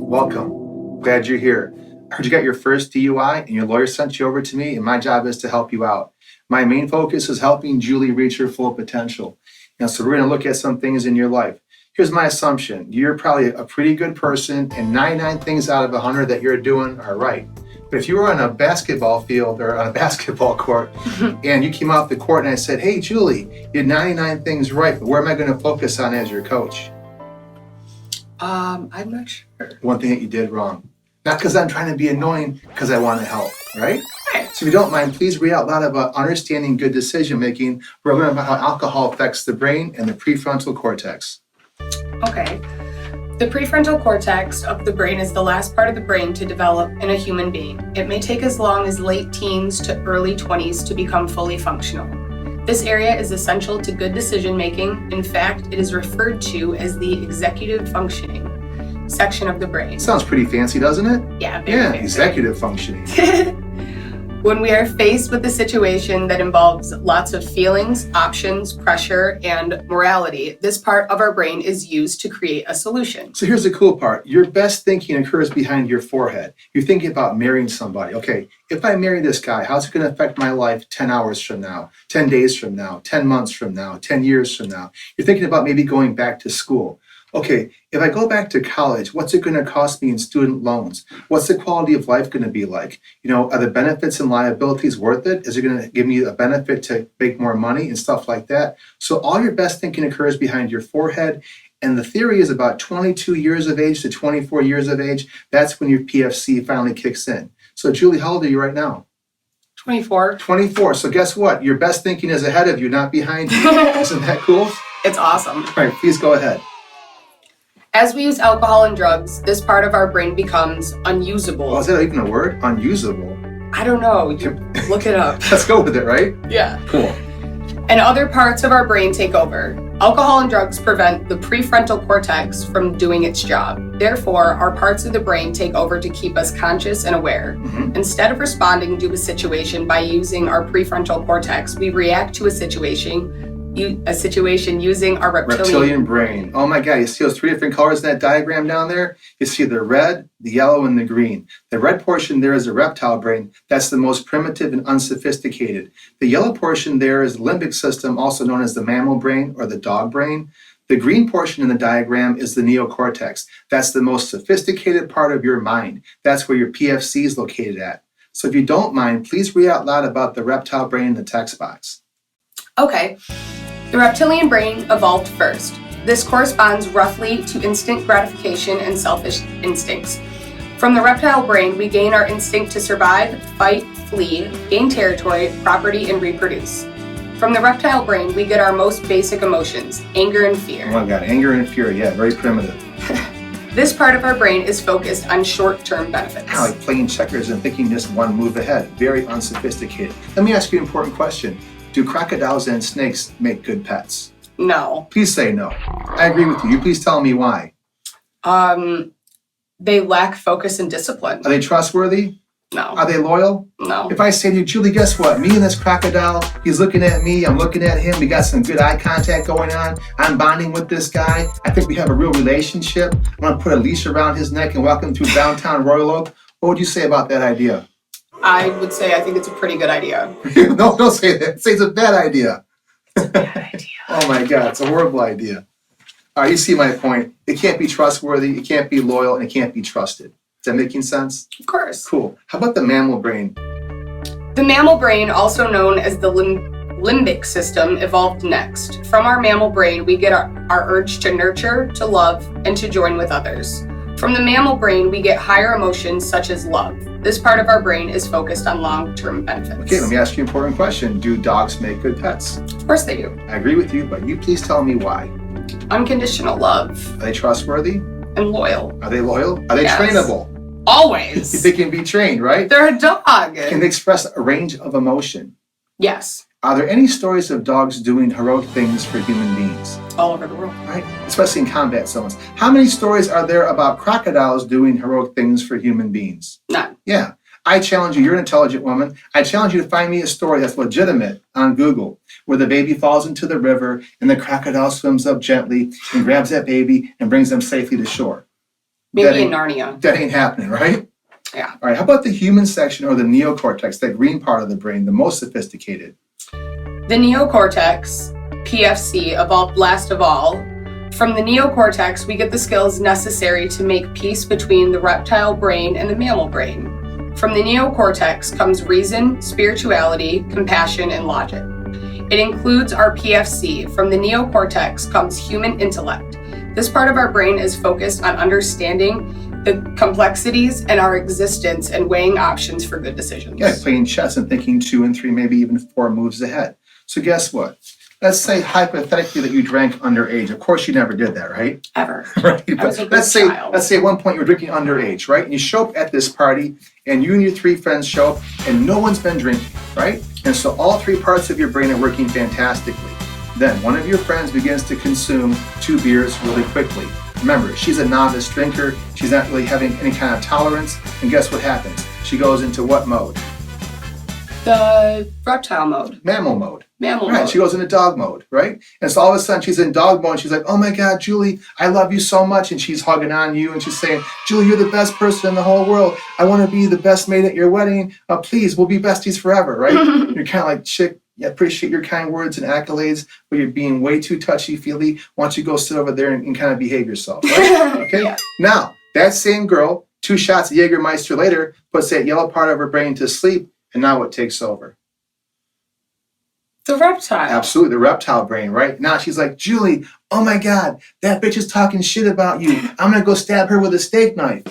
Welcome. Glad you're here. I heard you got your first DUI and your lawyer sent you over to me, and my job is to help you out. My main focus is helping Julie reach her full potential. And so we're going to look at some things in your life. Here's my assumption. You're probably a pretty good person, and 99 things out of 100 that you're doing are right. But if you were on a basketball field or on a basketball court and you came off the court and I said, hey, Julie, you did 99 things right, but where am I going to focus on as your coach? I'm not sure. One thing that you did wrong. Not because I'm trying to be annoying, because I want to help, right? Right. So if you don't mind, please read out loud about understanding good decision making. We're learning about how alcohol affects the brain and the prefrontal cortex. Okay. The prefrontal cortex of the brain is the last part of the brain to develop in a human being. It may take as long as late teens to early 20s to become fully functional. This area is essential to good decision making. In fact, it is referred to as the executive functioning section of the brain. Sounds pretty fancy, doesn't it? Yeah, very fancy. Executive functioning. When we are faced with a situation that involves lots of feelings, options, pressure, and morality, this part of our brain is used to create a solution. So here's the cool part. Your best thinking occurs behind your forehead. You're thinking about marrying somebody. Okay, if I marry this guy, how's it going to affect my life 10 hours from now, 10 days from now, 10 months from now, 10 years from now? You're thinking about maybe going back to school. Okay, if I go back to college, what's it going to cost me in student loans? What's the quality of life going to be like? You know, are the benefits and liabilities worth it? Is it going to give me a benefit to make more money and stuff like that? So all your best thinking occurs behind your forehead. And the theory is about 22 years of age to 24 years of age. That's when your PFC finally kicks in. So Julie, how old are you right now? 24. 24. So guess what? Your best thinking is ahead of you, not behind you. Isn't that cool? It's awesome. All right, please go ahead. As we use alcohol and drugs, this part of our brain becomes unusable. Oh, is that even a word? Unusable? I don't know. You look it up. Let's go with it, right? Yeah. Cool. And other parts of our brain take over. Alcohol and drugs prevent the prefrontal cortex from doing its job. Therefore, our parts of the brain take over to keep us conscious and aware. Instead of responding to a situation by using our prefrontal cortex, we react to a situation using our reptilian brain. Oh my God, you see those three different colors in that diagram down there? You see the red, the yellow, and the green. The red portion there is the reptile brain. That's the most primitive and unsophisticated. The yellow portion there is the limbic system, also known as the mammal brain or the dog brain. The green portion in the diagram is the neocortex. That's the most sophisticated part of your mind. That's where your PFC is located at. So if you don't mind, please read out loud about the reptile brain in the text box. Okay. The reptilian brain evolved first. This corresponds roughly to instant gratification and selfish instincts. From the reptile brain, we gain our instinct to survive, fight, flee, gain territory, property, and reproduce. From the reptile brain, we get our most basic emotions, anger and fear. Oh my God, anger and fear, yeah, very primitive. This part of our brain is focused on short-term benefits. Kind of like playing checkers and thinking just one move ahead, very unsophisticated. Let me ask you an important question. Do crocodiles and snakes make good pets? No. Please say no. I agree with you. You please tell me why. They lack focus and discipline. Are they trustworthy? No. Are they loyal? No. If I say to you, Julie, guess what? Me and this crocodile, he's looking at me, I'm looking at him, we got some good eye contact going on, I'm bonding with this guy, I think we have a real relationship, I'm gonna put a leash around his neck and walk him through downtown Royal Oak. What would you say about that idea? I would say I think it's a pretty good idea. No, don't say that. Say it's a bad idea. It's a bad idea. Oh my God, it's a horrible idea. All right, you see my point. It can't be trustworthy, it can't be loyal, and it can't be trusted. Is that making sense? Of course. Cool. How about the mammal brain? The mammal brain, also known as the limbic system, evolved next. From our mammal brain, we get our urge to nurture, to love, and to join with others. From the mammal brain, we get higher emotions such as love. This part of our brain is focused on long-term benefits. Okay, let me ask you an important question. Do dogs make good pets? Of course they do. I agree with you, but you please tell me why. Unconditional love. Are they trustworthy? And loyal. Are they loyal? Are they Yes. trainable? Always. They can be trained, right? They're a dog. Can they express a range of emotion? Yes. Are there any stories of dogs doing heroic things for human beings? All over the world. Right? Especially in combat zones. How many stories are there about crocodiles doing heroic things for human beings? None. Yeah. I challenge you, you're an intelligent woman. I challenge you to find me a story that's legitimate on Google, where the baby falls into the river and the crocodile swims up gently and grabs that baby and brings them safely to shore. Maybe in Narnia. That ain't happening, right? Yeah. All right, how about the human section or the neocortex, that green part of the brain, the most sophisticated? The neocortex, PFC, evolved last of all. From the neocortex, we get the skills necessary to make peace between the reptile brain and the mammal brain. From the neocortex comes reason, spirituality, compassion, and logic. It includes our PFC. From the neocortex comes human intellect. This part of our brain is focused on understanding the complexities in our existence and weighing options for good decisions. Yeah, playing chess and thinking 2 and 3, maybe even 4 moves ahead. So guess what? Let's say hypothetically that you drank underage. Of course, you never did that, right? Ever. Right. I was a good let's child. say at one point you were drinking underage, right? And you show up at this party, and you and your 3 friends show up, and no one's been drinking, right? And so all 3 parts of your brain are working fantastically. Then one of your friends begins to consume 2 beers really quickly. Remember, she's a novice drinker. She's not really having any kind of tolerance. And guess what happens? She goes into what mode? The reptile mode. Mammal mode. Mammal Right, mode. she goes into dog mode, right? And so all of a sudden she's in dog mode and she's like, oh my God, Julie, I love you so much. And she's hugging on you and she's saying, Julie, you're the best person in the whole world. I want to be the best maid at your wedding. Please, we'll be besties forever, right? You're kind of like, chick, I appreciate your kind words and accolades, but you're being way too touchy-feely. Why don't you go sit over there and kind of behave yourself, right? Okay? Yeah. Now, that same girl, 2 shots of Jägermeister later, puts that yellow part of her brain to sleep, and now what takes over? The reptile. Absolutely, the reptile brain, right? Now she's like, Julie, oh my God, that bitch is talking shit about you. I'm going to go stab her with a steak knife.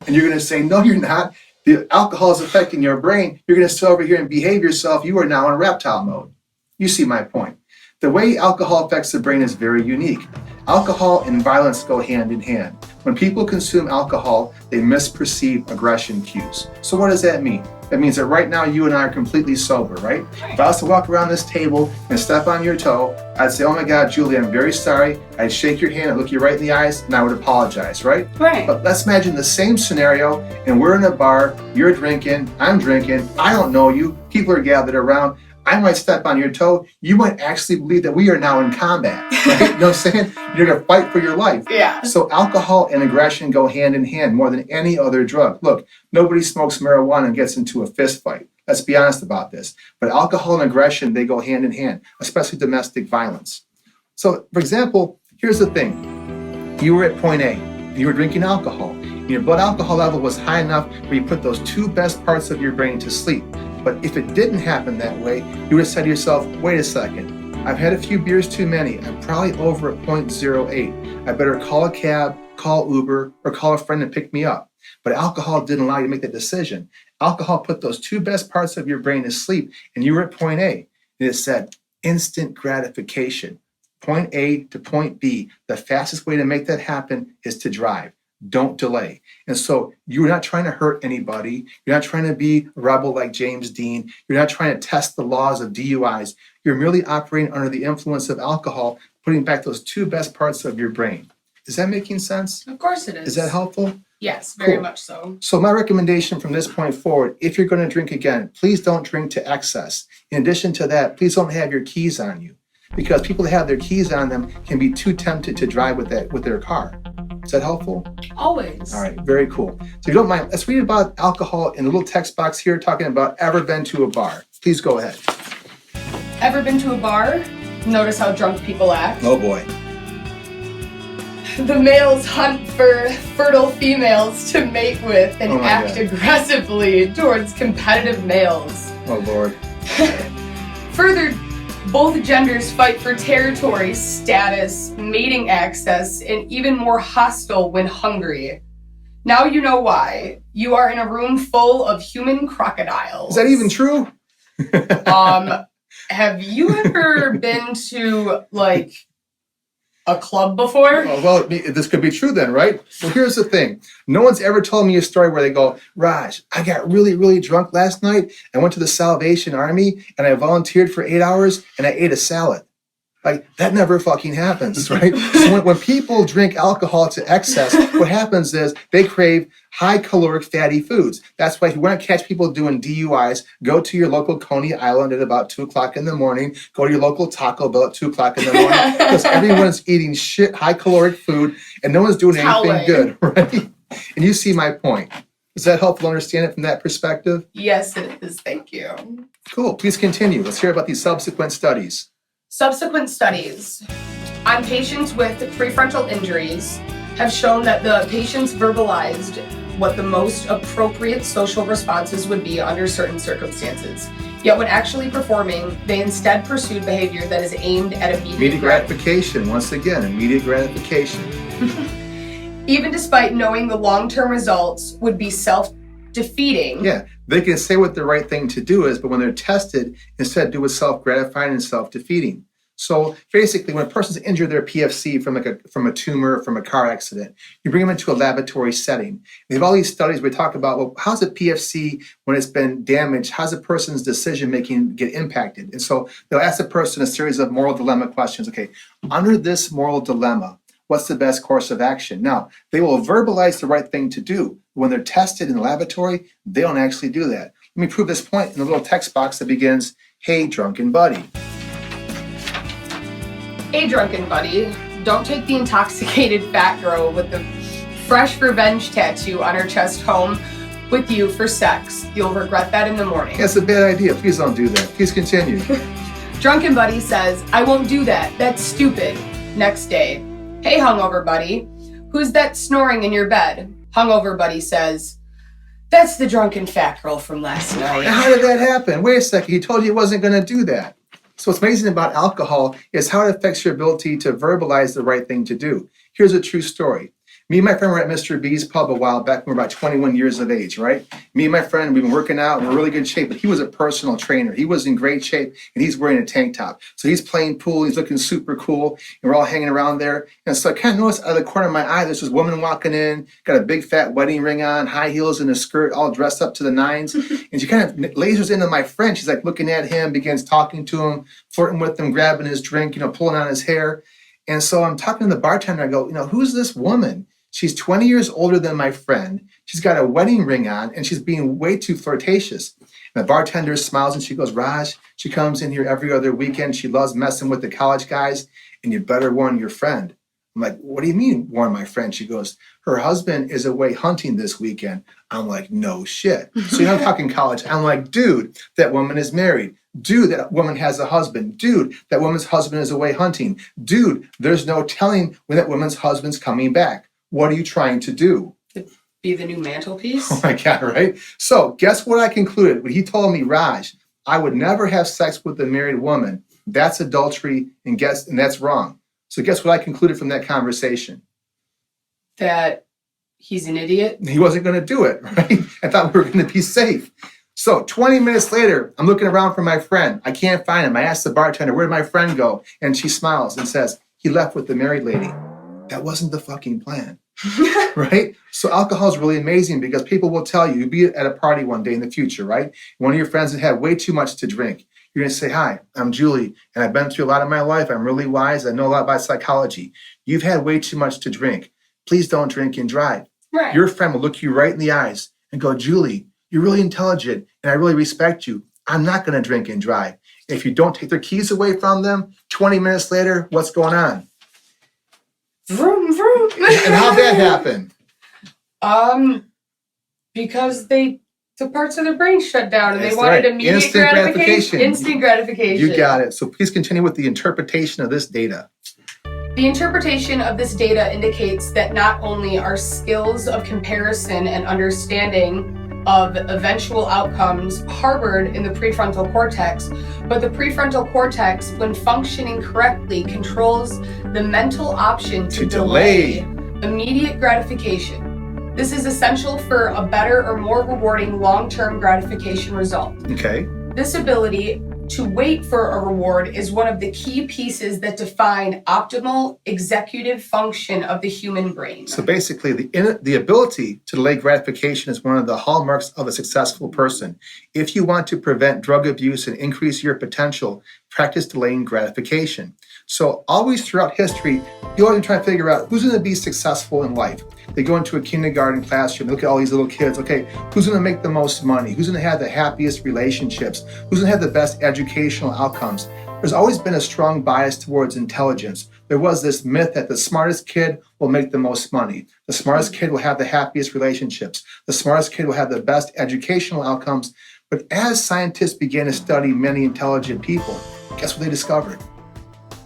And you're going to say, no, you're not. The alcohol is affecting your brain. You're going to sit over here and behave yourself. You are now in reptile mode. You see my point. The way alcohol affects the brain is very unique. Alcohol and violence go hand in hand. When people consume alcohol, they misperceive aggression cues. So what does that mean? That means that right now you and I are completely sober, right? If I was to walk around this table and step on your toe, I'd say, oh my God, Julie, I'm very sorry. I'd shake your hand, I'd look you right in the eyes, and I would apologize, right? Right. But let's imagine the same scenario, and we're in a bar, you're drinking, I'm drinking, I don't know you, people are gathered around, I might step on your toe, you might actually believe that we are now in combat, right? You know what I'm saying? You're gonna fight for your life. Yeah. So alcohol and aggression go hand in hand more than any other drug. Look, nobody smokes marijuana and gets into a fist fight. Let's be honest about this. But alcohol and aggression, they go hand in hand, especially domestic violence. So, for example, here's the thing. You were at point A, and you were drinking alcohol. And your blood alcohol level was high enough where you put those 2 best parts of your brain to sleep. But if it didn't happen that way, you would have said to yourself, wait a second, I've had a few beers too many. I'm probably over at 0.08. I better call a cab, call Uber, or call a friend and pick me up. But alcohol didn't allow you to make that decision. Alcohol put those 2 best parts of your brain to sleep, and you were at point A. And it said instant gratification. Point A to point B. The fastest way to make that happen is to drive. Don't delay. And so you're not trying to hurt anybody. You're not trying to be a rebel like James Dean. You're not trying to test the laws of D.U.Is. You're merely operating under the influence of alcohol, putting back those 2 best parts of your brain. Is that making sense? Of course it is. Is that helpful? Yes, very Cool. much so. So my recommendation from this point forward, if you're going to drink again, please don't drink to excess. In addition to that, please don't have your keys on you, because people that have their keys on them can be too tempted to drive with their car. Is that helpful? Always. All right, very cool. So if you don't mind, let's read about alcohol in the little text box here talking about ever been to a bar. Please go ahead. Ever been to a bar? Notice how drunk people act. Oh boy. The males hunt for fertile females to mate with and Oh my act God. aggressively towards competitive males. Oh Lord. Further, both genders fight for territory, status, mating access, and even more hostile when hungry. Now you know why. You are in a room full of human crocodiles. Is that even true? Have you ever been to, like, a club before? Oh, well, this could be true then, right? Well, here's the thing. No one's ever told me a story where they go, Raj, I got really, really drunk last night. I went to the Salvation Army and I volunteered for 8 hours and I ate a salad. Like, that never fucking happens, right? So when people drink alcohol to excess, what happens is they crave high caloric fatty foods. That's why if you want to catch people doing DUIs, go to your local Coney Island at about 2 o'clock in the morning, go to your local Taco Bell at 2 o'clock in the morning, because everyone's eating shit, high caloric food, and no one's doing anything Telling. good, right? And you see my point. Is that helpful to understand it from that perspective? Yes, it is. Thank you. Cool. Please continue. Let's hear about these subsequent studies. Subsequent studies on patients with prefrontal injuries have shown that the patients verbalized what the most appropriate social responses would be under certain circumstances. Yet when actually performing, they instead pursued behavior that is aimed at immediate gratification. Once again, immediate gratification. Even despite knowing the long-term results would be self-defeating. Yeah, they can say what the right thing to do is, but when they're tested, instead do what's self-gratifying and self-defeating. So basically, when a person's injured their PFC from a tumor, from a car accident, you bring them into a laboratory setting. We have all these studies where we talk about, well, how's a PFC, when it's been damaged, how's a person's decision-making get impacted? And so they'll ask the person a series of moral dilemma questions. Okay, under this moral dilemma, what's the best course of action? Now, they will verbalize the right thing to do. When they're tested in the laboratory, they don't actually do that. Let me prove this point in the little text box that begins, "Hey, drunken buddy." Hey, drunken buddy, don't take the intoxicated fat girl with the fresh revenge tattoo on her chest home with you for sex. You'll regret that in the morning. That's a bad idea. Please don't do that. Please continue. Drunken buddy says, I won't do that. That's stupid. Next day. Hey, hungover buddy, who's that snoring in your bed? Hungover buddy says, that's the drunken fat girl from last night. How did that happen? Wait a second. He told you he wasn't going to do that. So what's amazing about alcohol is how it affects your ability to verbalize the right thing to do. Here's a true story. Me and my friend were at Mr. B's pub a while back when we were about 21 years of age, right? Me and my friend, we've been working out and we're in really good shape, but he was a personal trainer. He was in great shape and he's wearing a tank top. So he's playing pool, he's looking super cool, and we're all hanging around there. And so I kind of noticed out of the corner of my eye, there's this woman walking in, got a big fat wedding ring on, high heels and a skirt, all dressed up to the nines. And she kind of lasers into my friend. She's like looking at him, begins talking to him, flirting with him, grabbing his drink, pulling on his hair. And so I'm talking to the bartender. I go, who's this woman? She's 20 years older than my friend. She's got a wedding ring on and she's being way too flirtatious. And the bartender smiles and she goes, Raj, she comes in here every other weekend. She loves messing with the college guys and you better warn your friend. I'm like, what do you mean warn my friend? She goes, her husband is away hunting this weekend. I'm like, no shit. So I'm talking college. I'm like, dude, that woman is married. Dude, that woman has a husband. Dude, that woman's husband is away hunting. Dude, there's no telling when that woman's husband's coming back. What are you trying to do? Be the new mantelpiece? Oh my God, right? So guess what I concluded? When he told me, Raj, I would never have sex with a married woman. That's adultery and that's wrong. So guess what I concluded from that conversation? That he's an idiot? He wasn't going to do it, right? I thought we were going to be safe. So 20 minutes later, I'm looking around for my friend. I can't find him. I asked the bartender, where'd my friend go? And she smiles and says, he left with the married lady. That wasn't the fucking plan. Right? So alcohol is really amazing because people will tell you, you'll be at a party one day in the future, right? One of your friends that had way too much to drink. You're going to say, hi, I'm Julie, and I've been through a lot of my life. I'm really wise. I know a lot about psychology. You've had way too much to drink. Please don't drink and drive. Right. Your friend will look you right in the eyes and go, Julie, you're really intelligent, and I really respect you. I'm not going to drink and drive. If you don't take their keys away from them, 20 minutes later, what's going on? Vroom, vroom. And how'd that happen? Because the parts of their brain shut down and That's they wanted right. immediate Instant gratification. Instant gratification. You got it. So please continue with the interpretation of this data. The interpretation of this data indicates that not only are skills of comparison and understanding of eventual outcomes harbored in the prefrontal cortex, but the prefrontal cortex, when functioning correctly, controls the mental option to delay immediate gratification. This is essential for a better or more rewarding long-term gratification result. Okay. This ability to wait for a reward is one of the key pieces that define optimal executive function of the human brain. So basically, the ability to delay gratification is one of the hallmarks of a successful person. If you want to prevent drug abuse and increase your potential, practice delaying gratification. So always throughout history, you always try to figure out who's going to be successful in life. They go into a kindergarten classroom, look at all these little kids. Okay, who's going to make the most money? Who's going to have the happiest relationships? Who's going to have the best educational outcomes? There's always been a strong bias towards intelligence. There was this myth that the smartest kid will make the most money. The smartest kid will have the happiest relationships. The smartest kid will have the best educational outcomes. But as scientists began to study many intelligent people, guess what they discovered?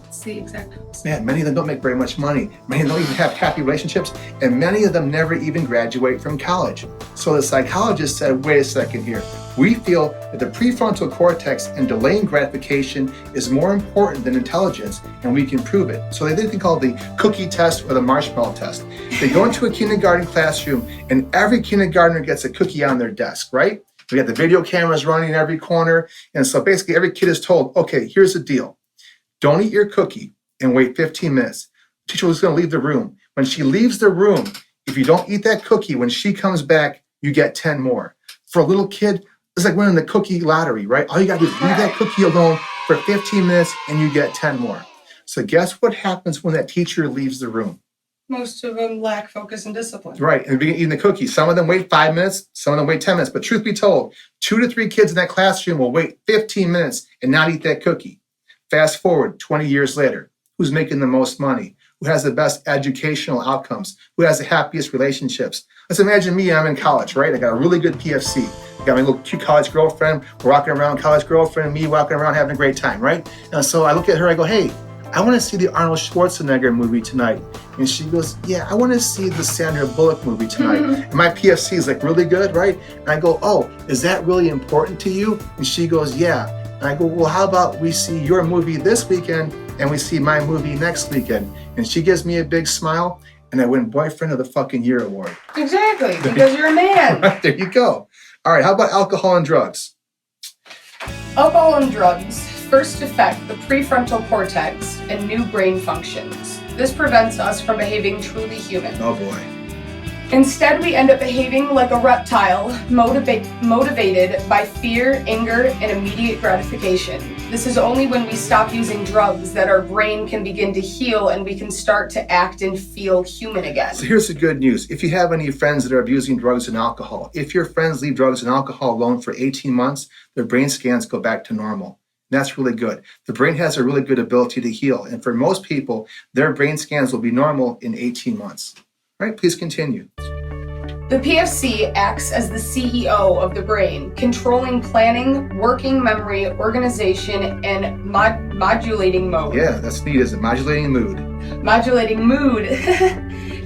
It's the exact opposite. Man, many of them don't make very much money. Many of them don't even have happy relationships. And many of them never even graduate from college. So the psychologist said, wait a second here. We feel that the prefrontal cortex and delaying gratification is more important than intelligence, and we can prove it. So they did something called the cookie test or the marshmallow test. They go into a kindergarten classroom, and every kindergartner gets a cookie on their desk, right? We got the video cameras running in every corner. And so basically every kid is told, okay, here's the deal. Don't eat your cookie and wait 15 minutes. The teacher was going to leave the room. When she leaves the room, if you don't eat that cookie, when she comes back, you get 10 more. For a little kid, it's like winning the cookie lottery, right? All you got to do is leave that cookie alone for 15 minutes and you get 10 more. So guess what happens when that teacher leaves the room? Most of them lack focus and discipline. Right, and begin eating the cookies. Some of them wait 5 minutes, some of them wait 10 minutes. But truth be told, 2 to 3 kids in that classroom will wait 15 minutes and not eat that cookie. Fast forward 20 years later, who's making the most money? Who has the best educational outcomes? Who has the happiest relationships? Let's imagine me, I'm in college, right? I got a really good PFC. I got my little cute college girlfriend. We're walking around, college girlfriend, and me walking around having a great time, right? And so I look at her, I go, hey, I want to see the Arnold Schwarzenegger movie tonight. And she goes, yeah, I want to see the Sandra Bullock movie tonight. And my PFC is like really good, right? And I go, oh, is that really important to you? And she goes, yeah. And I go, well, how about we see your movie this weekend and we see my movie next weekend? And she gives me a big smile and I win Boyfriend of the fucking Year award. Exactly, because you're a man. Right, there you go. All right, how about alcohol and drugs? Alcohol and drugs first affect the prefrontal cortex and new brain functions. This prevents us from behaving truly human. Oh boy. Instead, we end up behaving like a reptile, motivated by fear, anger, and immediate gratification. This is only when we stop using drugs that our brain can begin to heal and we can start to act and feel human again. So here's the good news. If you have any friends that are abusing drugs and alcohol, if your friends leave drugs and alcohol alone for 18 months, their brain scans go back to normal. And that's really good. The brain has a really good ability to heal. And for most people, their brain scans will be normal in 18 months. All right, please continue. The PFC acts as the CEO of the brain, controlling planning, working memory, organization, and modulating mode. Yeah, that's neat, isn't it? Modulating mood. Modulating mood.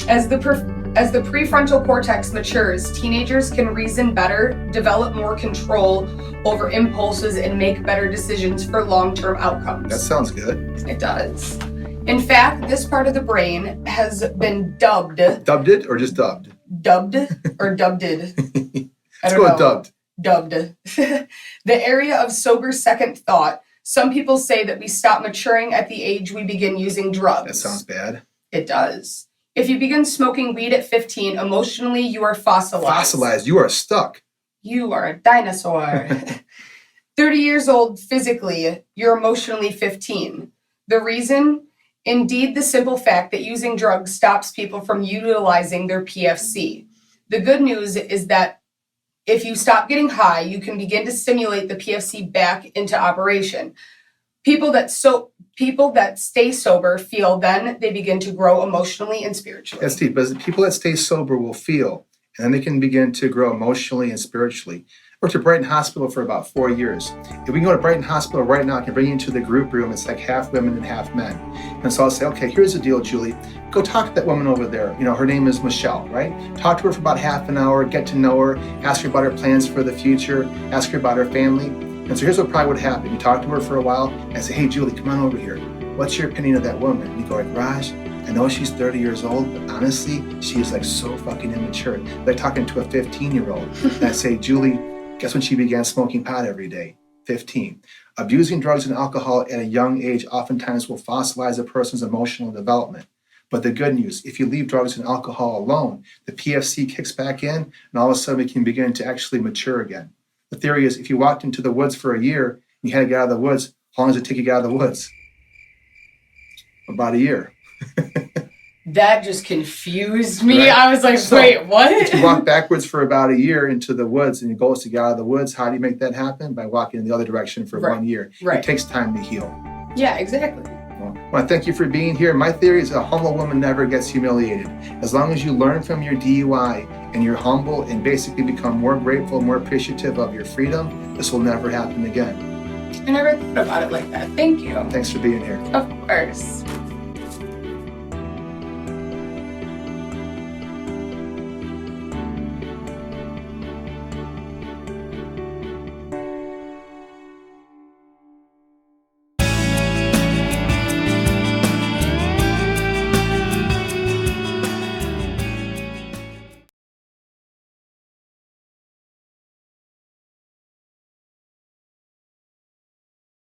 As the prefrontal cortex matures, teenagers can reason better, develop more control over impulses, and make better decisions for long-term outcomes. That sounds good. It does. In fact, this part of the brain has been dubbed. Dubbed it or just dubbed? Dubbed or dubbed-ed? Let's go with dubbed. Dubbed. The area of sober second thought. Some people say that we stop maturing at the age we begin using drugs. That sounds bad. It does. If you begin smoking weed at 15, emotionally you are fossilized. Fossilized. You are stuck. You are a dinosaur. 30 years old physically, you're emotionally 15. The reason? Indeed, the simple fact that using drugs stops people from utilizing their PFC. The good news is that if you stop getting high, you can begin to stimulate the PFC back into operation. People that stay sober feel then they begin to grow emotionally and spiritually. That's deep. But people that stay sober will feel, and then they can begin to grow emotionally and spiritually. I worked at Brighton Hospital for about 4 years. If we can go to Brighton Hospital right now, I can bring you into the group room. It's like half women and half men. And so I'll say, okay, here's the deal, Julie. Go talk to that woman over there. You know, her name is Michelle, right? Talk to her for about half an hour, get to know her, ask her about her plans for the future, ask her about her family. And so here's what probably would happen. You talk to her for a while and say, hey, Julie, come on over here. What's your opinion of that woman? And you go like, Raj, I know she's 30 years old, but honestly, she is like so fucking immature. Like talking to a 15-year-old. And I say, Julie, guess when she began smoking pot every day? 15. Abusing drugs and alcohol at a young age oftentimes will fossilize a person's emotional development. But the good news, if you leave drugs and alcohol alone, the PFC kicks back in, and all of a sudden it can begin to actually mature again. The theory is if you walked into the woods for a year, and you had to get out of the woods, how long does it take you to get out of the woods? About a year. That just confused me. Right. I was like, So, wait, what? If you walk backwards for about a year into the woods and your goal is to get out of the woods, how do you make that happen? By walking in the other direction for Right. 1 year. Right. It takes time to heal. Yeah, exactly. Well, I want to thank you for being here. My theory is a humble woman never gets humiliated. As long as you learn from your DUI and you're humble and basically become more grateful, more appreciative of your freedom, this will never happen again. I never thought about it like that. Thank you. Thanks for being here. Of course.